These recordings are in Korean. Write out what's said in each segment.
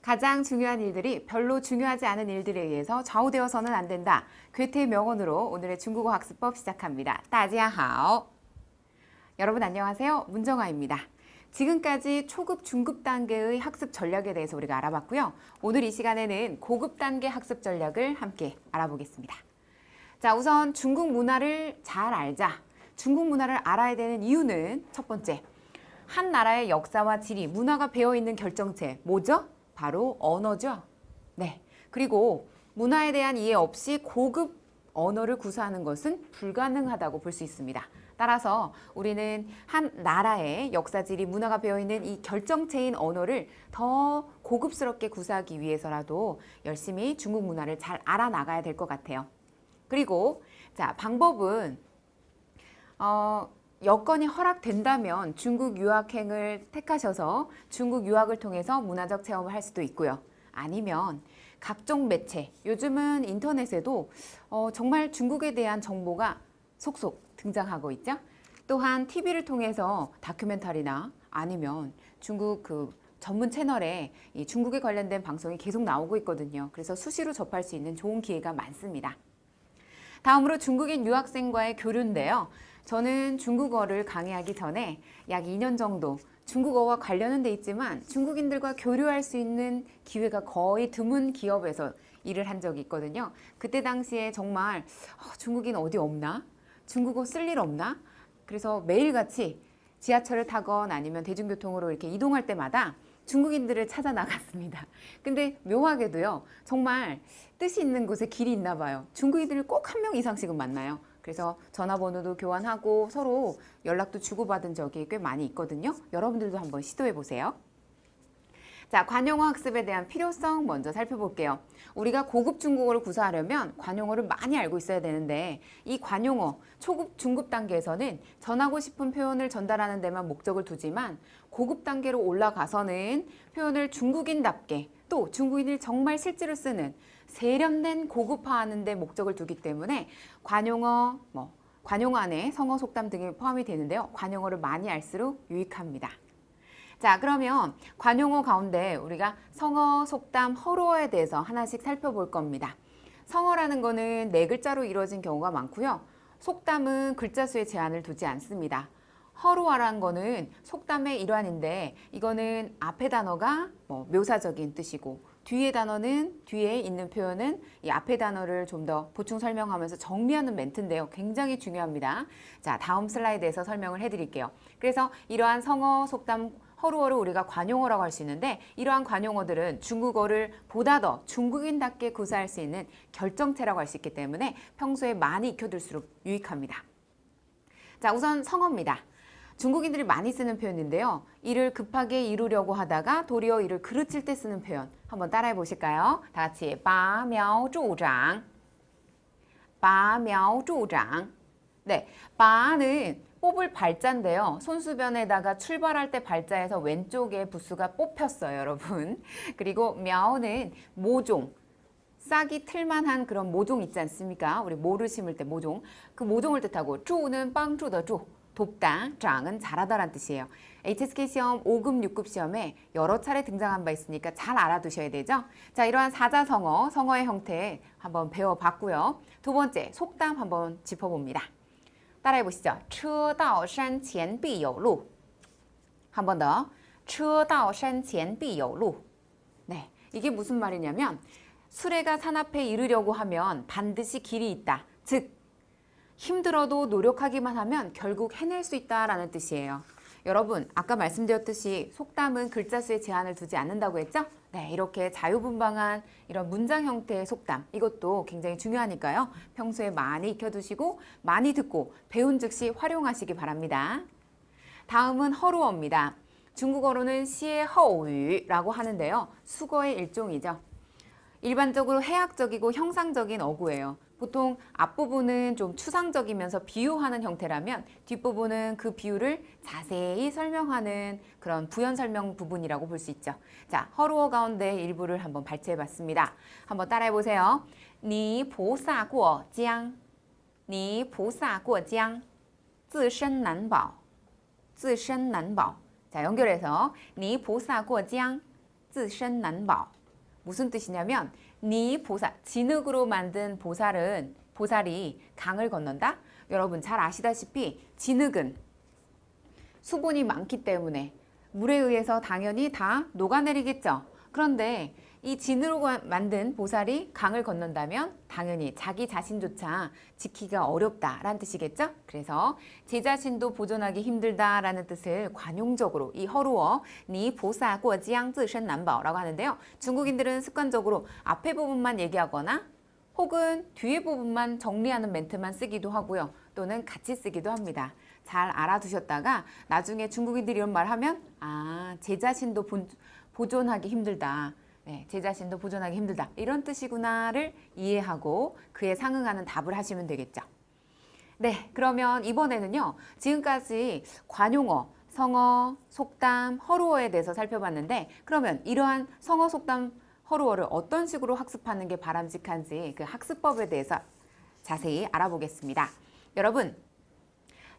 가장 중요한 일들이 별로 중요하지 않은 일들에 의해서 좌우되어서는 안 된다. 괴테의 명언으로 오늘의 중국어 학습법 시작합니다. 大家好. 여러분 안녕하세요. 문정아입니다. 지금까지 초급, 중급 단계의 학습 전략에 대해서 우리가 알아봤고요. 오늘 이 시간에는 고급 단계 학습 전략을 함께 알아보겠습니다. 자, 우선 중국 문화를 잘 알자. 중국 문화를 알아야 되는 이유는 첫 번째, 한 나라의 역사와 지리, 문화가 배어있는 결정체, 뭐죠? 바로 언어죠. 네. 그리고 문화에 대한 이해 없이 고급 언어를 구사하는 것은 불가능하다고 볼 수 있습니다. 따라서 우리는 한 나라의 역사, 지리, 문화가 배어있는 이 결정체인 언어를 더 고급스럽게 구사하기 위해서라도 열심히 중국 문화를 잘 알아나가야 될 것 같아요. 그리고 자, 방법은 여건이 허락된다면 중국 유학행을 택하셔서 중국 유학을 통해서 문화적 체험을 할 수도 있고요. 아니면 각종 매체, 요즘은 인터넷에도 정말 중국에 대한 정보가 속속 등장하고 있죠. 또한 TV를 통해서 다큐멘터리나 아니면 중국 전문 채널에 이 중국에 관련된 방송이 계속 나오고 있거든요. 그래서 수시로 접할 수 있는 좋은 기회가 많습니다. 다음으로 중국인 유학생과의 교류인데요. 저는 중국어를 강의하기 전에 약 2년 정도 중국어와 관련은 돼 있지만 중국인들과 교류할 수 있는 기회가 거의 드문 기업에서 일을 한 적이 있거든요. 그때 당시에 정말 중국인 어디 없나? 중국어 쓸 일 없나? 그래서 매일같이 지하철을 타건 아니면 대중교통으로 이렇게 이동할 때마다 중국인들을 찾아 나갔습니다. 근데 묘하게도요, 정말 뜻이 있는 곳에 길이 있나 봐요. 중국인들을 꼭 한 명 이상씩은 만나요. 그래서 전화번호도 교환하고 서로 연락도 주고받은 적이 꽤 많이 있거든요. 여러분들도 한번 시도해 보세요. 자, 관용어 학습에 대한 필요성 먼저 살펴볼게요. 우리가 고급 중국어를 구사하려면 관용어를 많이 알고 있어야 되는데 이 관용어, 초급, 중급 단계에서는 전하고 싶은 표현을 전달하는 데만 목적을 두지만 고급 단계로 올라가서는 표현을 중국인답게 또 중국인을 정말 실제로 쓰는 세련된 고급화하는 데 목적을 두기 때문에 관용어, 관용어 안에 성어, 속담 등이 포함이 되는데요. 관용어를 많이 알수록 유익합니다. 자, 그러면 관용어 가운데 우리가 성어, 속담, 허루어에 대해서 하나씩 살펴볼 겁니다. 성어라는 거는 4글자로 이루어진 경우가 많고요. 속담은 글자 수에 제한을 두지 않습니다. 허루어라는 거는 속담의 일환인데 이거는 앞에 단어가 묘사적인 뜻이고 뒤에 단어는 뒤에 있는 표현은 이 앞에 단어를 좀 더 보충 설명하면서 정리하는 멘트인데요. 굉장히 중요합니다. 자, 다음 슬라이드에서 설명을 해드릴게요. 그래서 이러한 성어, 속담, 허루어를 우리가 관용어라고 할 수 있는데 이러한 관용어들은 중국어를 보다 더 중국인답게 구사할 수 있는 결정체라고 할 수 있기 때문에 평소에 많이 익혀둘수록 유익합니다. 자, 우선 성어입니다. 중국인들이 많이 쓰는 표현인데요. 일을 급하게 이루려고 하다가 도리어 일을 그르칠 때 쓰는 표현. 한번 따라해 보실까요? 다 같이 바묘주장, 바묘주장. 네, 바는 뽑을 발자인데요. 손수변에다가 출발할 때 발자에서 왼쪽에 부수가 뽑혔어요, 여러분. 그리고 묘는 모종, 싹이 틀만한 그런 모종 있지 않습니까? 우리 모를 심을 때 모종. 그 모종을 뜻하고 주는 빵주더 주, 돕다, 장은 잘하다란 뜻이에요. HSK 시험 5급, 6급 시험에 여러 차례 등장한 바 있으니까 잘 알아두셔야 되죠. 자, 이러한 사자성어, 성어의 형태 한번 배워봤고요. 두 번째, 속담 한번 짚어봅니다. 따라해 보시죠. 车到山前必有路. 한 번 더. 车到山前必有路. 네, 이게 무슨 말이냐면 수레가 산 앞에 이르려고 하면 반드시 길이 있다. 즉, 힘들어도 노력하기만 하면 결국 해낼 수 있다라는 뜻이에요. 여러분, 아까 말씀드렸듯이 속담은 글자 수에 제한을 두지 않는다고 했죠? 네, 이렇게 자유분방한 이런 문장 형태의 속담, 이것도 굉장히 중요하니까요. 평소에 많이 익혀두시고 많이 듣고 배운 즉시 활용하시기 바랍니다. 다음은 허루어입니다. 중국어로는 시에허우라고 하는데요. 수거의 일종이죠. 일반적으로 해학적이고 형상적인 어구예요. 보통 앞부분은 좀 추상적이면서 비유하는 형태라면 뒷부분은 그 비유를 자세히 설명하는 그런 부연 설명 부분이라고 볼 수 있죠. 자, 허루어 가운데 일부를 한번 발췌해 봤습니다. 한번 따라해 보세요. 你菩萨过江,你菩萨过江,自身难保,自身难保. 자, 연결해서 你菩萨过江,自身难保. 무슨 뜻이냐면 니 보살, 진흙으로 만든 보살이 강을 건넌다? 여러분 잘 아시다시피 진흙은 수분이 많기 때문에 물에 의해서 당연히 다 녹아내리겠죠. 그런데 이 진으로 만든 보살이 강을 건넌다면 당연히 자기 자신조차 지키기가 어렵다라는 뜻이겠죠. 그래서 제 자신도 보존하기 힘들다라는 뜻을 관용적으로 이 허루어 니 보사 꼬지양 쯔신 난바오라고 하는데요. 중국인들은 습관적으로 앞에 부분만 얘기하거나 혹은 뒤에 부분만 정리하는 멘트만 쓰기도 하고요. 또는 같이 쓰기도 합니다. 잘 알아두셨다가 나중에 중국인들이 이런 말 하면 제 자신도 보존하기 힘들다. 네, 제 자신도 보존하기 힘들다. 이런 뜻이구나를 이해하고 그에 상응하는 답을 하시면 되겠죠. 네, 그러면 이번에는요. 지금까지 관용어, 성어, 속담, 허루어에 대해서 살펴봤는데 그러면 이러한 성어, 속담, 허루어를 어떤 식으로 학습하는 게 바람직한지 그 학습법에 대해서 자세히 알아보겠습니다. 여러분,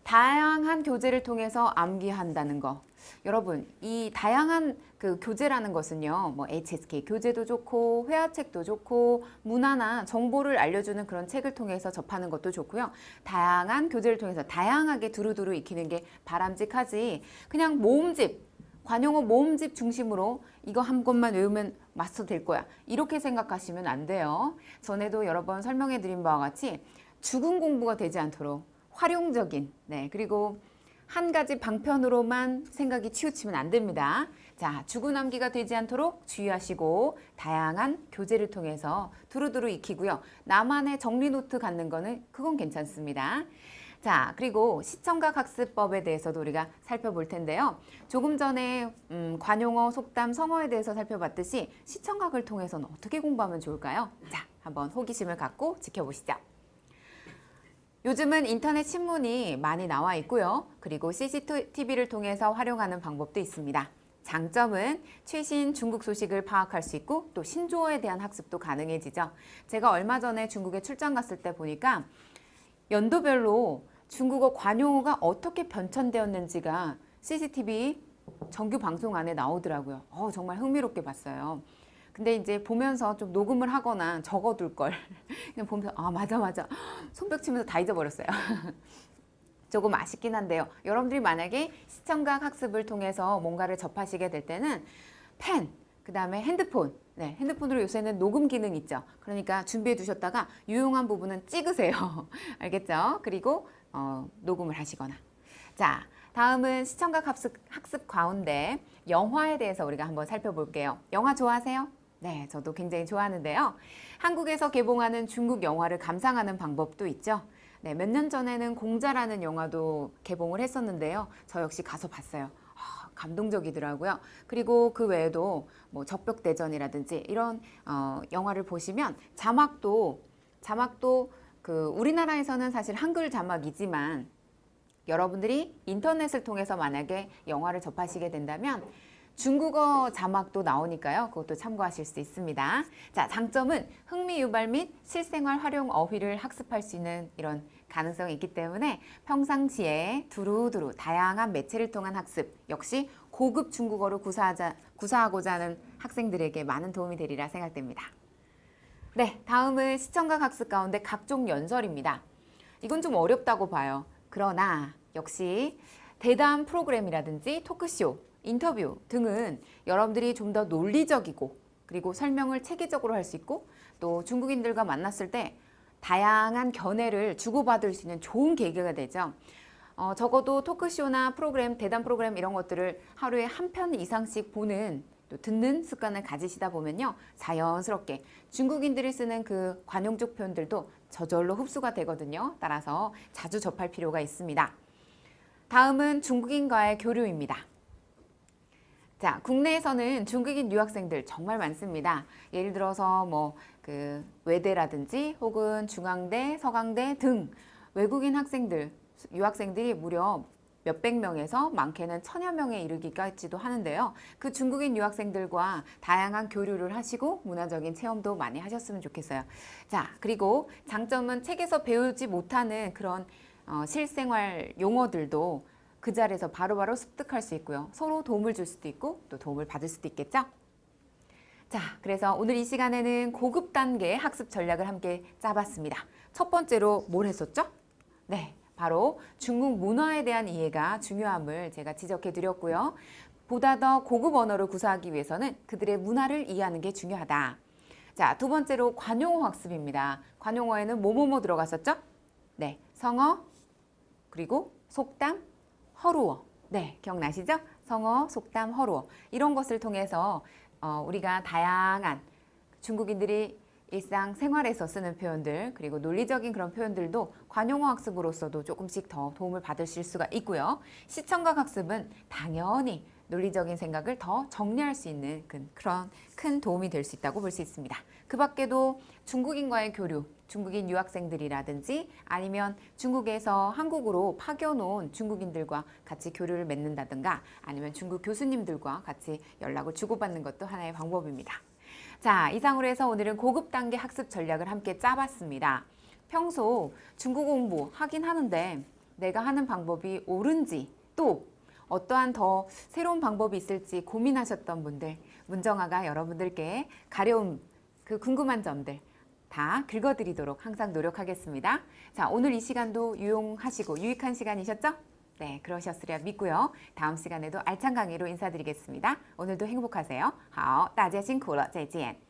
다양한 교재를 통해서 암기한다는 거. 여러분, 이 다양한 그 교재라는 것은요, 뭐 HSK 교재도 좋고, 회화책도 좋고, 문화나 정보를 알려주는 그런 책을 통해서 접하는 것도 좋고요. 다양한 교재를 통해서 다양하게 두루두루 익히는 게 바람직하지. 그냥 모음집, 관용어 모음집 중심으로 이거 한 것만 외우면 마스터 될 거야. 이렇게 생각하시면 안 돼요. 전에도 여러 번 설명해 드린 바와 같이 죽은 공부가 되지 않도록 활용적인, 그리고 한 가지 방편으로만 생각이 치우치면 안 됩니다. 자, 주구남기가 되지 않도록 주의하시고 다양한 교재를 통해서 두루두루 익히고요. 나만의 정리 노트 갖는 거는 그건 괜찮습니다. 자, 그리고 시청각 학습법에 대해서도 우리가 살펴볼 텐데요. 조금 전에 관용어, 속담, 성어에 대해서 살펴봤듯이 시청각을 통해서는 어떻게 공부하면 좋을까요? 자, 한번 호기심을 갖고 지켜보시죠. 요즘은 인터넷 신문이 많이 나와 있고요. 그리고 CCTV를 통해서 활용하는 방법도 있습니다. 장점은 최신 중국 소식을 파악할 수 있고 또 신조어에 대한 학습도 가능해지죠. 제가 얼마 전에 중국에 출장 갔을 때 보니까 연도별로 중국어 관용어가 어떻게 변천되었는지가 CCTV 정규 방송 안에 나오더라고요. 정말 흥미롭게 봤어요. 근데 이제 보면서 좀 녹음을 하거나 적어둘 걸 그냥 보면서 맞아 손뼉 치면서 다 잊어버렸어요. 조금 아쉽긴 한데요. 여러분들이 만약에 시청각 학습을 통해서 뭔가를 접하시게 될 때는 펜, 그 다음에 핸드폰, 핸드폰으로 요새는 녹음 기능 있죠. 그러니까 준비해 두셨다가 유용한 부분은 찍으세요. 알겠죠? 그리고 녹음을 하시거나. 자, 다음은 시청각 학습 가운데 영화에 대해서 우리가 한번 살펴볼게요. 영화 좋아하세요? 네, 저도 굉장히 좋아하는데요. 한국에서 개봉하는 중국 영화를 감상하는 방법도 있죠. 네, 몇 년 전에는 공자라는 영화도 개봉을 했었는데요. 저 역시 가서 봤어요. 감동적이더라고요. 그리고 그 외에도 뭐 적벽대전이라든지 이런 영화를 보시면 자막도 그 우리나라에서는 사실 한글 자막이지만 여러분들이 인터넷을 통해서 만약에 영화를 접하시게 된다면 중국어 자막도 나오니까요. 그것도 참고하실 수 있습니다. 자, 장점은 흥미 유발 및 실생활 활용 어휘를 학습할 수 있는 이런 가능성이 있기 때문에 평상시에 두루두루 다양한 매체를 통한 학습 역시 고급 중국어를 구사하고자 하는 학생들에게 많은 도움이 되리라 생각됩니다. 네, 다음은 시청각 학습 가운데 각종 연설입니다. 이건 좀 어렵다고 봐요. 그러나 역시 대담 프로그램이라든지 토크쇼, 인터뷰 등은 여러분들이 좀 더 논리적이고 그리고 설명을 체계적으로 할 수 있고 또 중국인들과 만났을 때 다양한 견해를 주고받을 수 있는 좋은 계기가 되죠. 적어도 토크쇼나 프로그램, 대담 프로그램 이런 것들을 하루에 한 편 이상씩 보는 또 듣는 습관을 가지시다 보면요. 자연스럽게 중국인들이 쓰는 그 관용적 표현들도 저절로 흡수가 되거든요. 따라서 자주 접할 필요가 있습니다. 다음은 중국인과의 교류입니다. 자, 국내에서는 중국인 유학생들 정말 많습니다. 예를 들어서 뭐 그 외대라든지 혹은 중앙대, 서강대 등 외국인 학생들, 유학생들이 무려 몇백 명에서 많게는 천여 명에 이르기까지도 하는데요. 그 중국인 유학생들과 다양한 교류를 하시고 문화적인 체험도 많이 하셨으면 좋겠어요. 자, 그리고 장점은 책에서 배우지 못하는 그런 실생활 용어들도 그 자리에서 바로바로 습득할 수 있고요. 서로 도움을 줄 수도 있고 또 도움을 받을 수도 있겠죠. 자, 그래서 오늘 이 시간에는 고급 단계 학습 전략을 함께 짜봤습니다. 첫 번째로 뭘 했었죠? 네, 바로 중국 문화에 대한 이해가 중요함을 제가 지적해 드렸고요. 보다 더 고급 언어를 구사하기 위해서는 그들의 문화를 이해하는 게 중요하다. 자, 두 번째로 관용어 학습입니다. 관용어에는 뭐뭐뭐 들어갔었죠? 네, 성어, 그리고 속담, 허루어. 네, 기억나시죠? 성어, 속담, 허루어. 이런 것을 통해서 우리가 다양한 중국인들이 일상 생활에서 쓰는 표현들, 그리고 논리적인 그런 표현들도 관용어 학습으로서도 조금씩 더 도움을 받으실 수가 있고요. 시청각 학습은 당연히 논리적인 생각을 더 정리할 수 있는 그런 큰 도움이 될 수 있다고 볼 수 있습니다. 그 밖에도 중국인과의 교류, 중국인 유학생들이라든지 아니면 중국에서 한국으로 파견온 중국인들과 같이 교류를 맺는다든가 아니면 중국 교수님들과 같이 연락을 주고받는 것도 하나의 방법입니다. 자, 이상으로 해서 오늘은 고급 단계 학습 전략을 함께 짜봤습니다. 평소 중국어 공부 하긴 하는데 내가 하는 방법이 옳은지 또 어떠한 더 새로운 방법이 있을지 고민하셨던 분들, 문정아가 여러분들께 가려운 그 궁금한 점들 다 긁어드리도록 항상 노력하겠습니다. 자, 오늘 이 시간도 유용하시고 유익한 시간이셨죠? 네, 그러셨으리라 믿고요. 다음 시간에도 알찬 강의로 인사드리겠습니다. 오늘도 행복하세요. 好，大家辛苦了，再见。